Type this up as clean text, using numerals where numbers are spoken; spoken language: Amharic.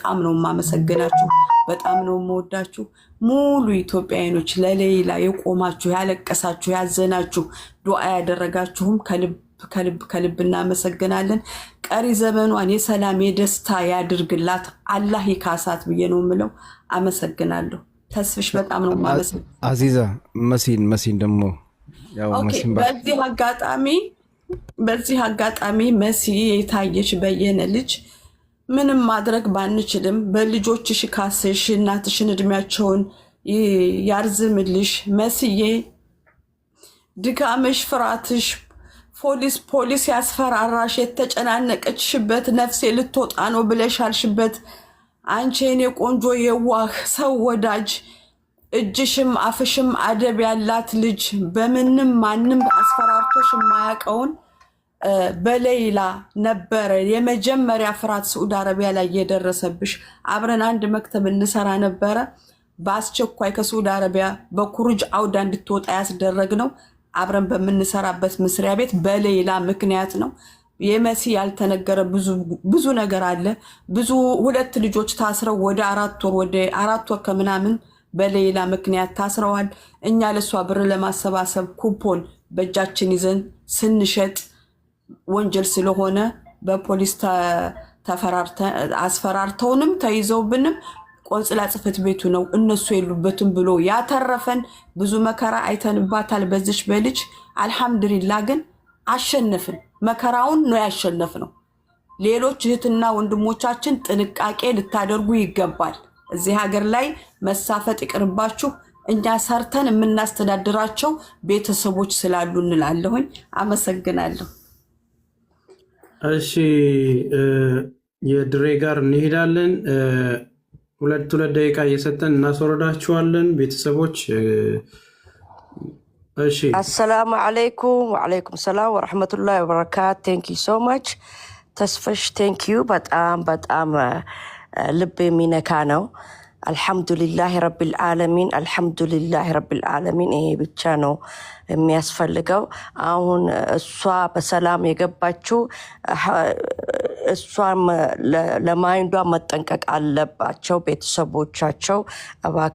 በጣም ነው ማመሰግናችሁ በጣም ነው የምወዳችሁ ሙሉ ኢትዮጵያኖች ለሌላ የቆማችሁ ያለቀሳችሁ ያዘናችሁ ዱዓ ያደረጋችሁም ከልብ እናመሰግናለን ቀሪ ዘመኗን የሰላም የደስታ ያድርግላት አላህ ይካሳት ብዬ ነው የምለው አመሰግናለሁ ተስፍሽ በጣም ነው ማመሰግናለሁ አዚዛ መሲን ደግሞ ያው መሲን በዚህ አጋጣሚ መሲ የታየች በየነ ልጅ ምንም ማድረግ ባንችልም በልጆችሽ ካስሽ እናትሽን እድሜያቸውን ያርዝምልሽ መስዬ ድካምሽ ፍራትሽ ፖሊስ ያስፈራራሽ የተጨናነቀችበት ነፍሴ ልትወጣ ነው ብለሻልሽበት አንቺ የኔ ቆንጆ የዋህ ሰው ወዳጅ እጅሽም አፍሽም አደብ ያላት ልጅ በምንም ማንም አስፈራርቶሽ ማያቀውን በሌላ ነበር የመጀመሪያ ፍራት ሳውዲ አረቢያ ላይ የደረሰብሽ አብረን አንድ መክተብ እንሰራ ነበር በአስቸኳይ ከሳውዲ አረቢያ በኩርጅ አውዳ እንድትወጣ ያስደረግነው አብረን በመንሰራበት መስሪያ ቤት በሌላ ምክንያት ነው የመሲ ያልተነገረ ብዙ ነገር አለ ብዙ ሁለት ልጆች ታስረው ወደ 4 ወር ከምናምን በሌላ ምክንያት ታስረዋል እኛ ለሷ ብር ለማሰባሰብ ኩፖን በእጃችን ይዘን ስንሸጥ ወንጀል ስለሆነ በፖሊስ አስፈራርተውንም ተይዘውብንም ቆንጽላ ጽፈት ቤቱ ነው እነሱ የሉበትም ብሎ ያተረፈን ብዙ መከራ አይተንባታል በዚች በልጅ አልহামዱሊላህ ግን አሸነፍን መከራውን ነው ያሸነፍነው ሌሎች እህትና ወንድሞቻችን ጥንቃቄ ልታደርጉ ይገባል እዚህ ሀገር ላይ መሳፈጥ ይቅርባችሁ እኛ ሰርተን የምናስተዳድራቸው ቤተሰቦች ስላሉ እንላለሁኝ አመሰግናለሁ እሺ የድሬ ጋር እንሄዳለን ሁለት ደቂቃ እየሰጠን እናስወርዳችኋለን ቤተሰቦች እሺ السلام عليكم وعليكم السلام ورحمة الله وبركاته thank you so much ተስፈሽ thank you በጣም ልብ የሚነካ ነው አልহামዱሊላህ ረብል ዓለሚን አልহামዱሊላህ ረብል ዓለሚን ይሄ ብቻ ነው የሚያስፈልገው አሁን እሷ በሰላም የገባችው እሷም ለማይንዷ መጠንቀቅ አለባቸው ቤተሰቦቻቸው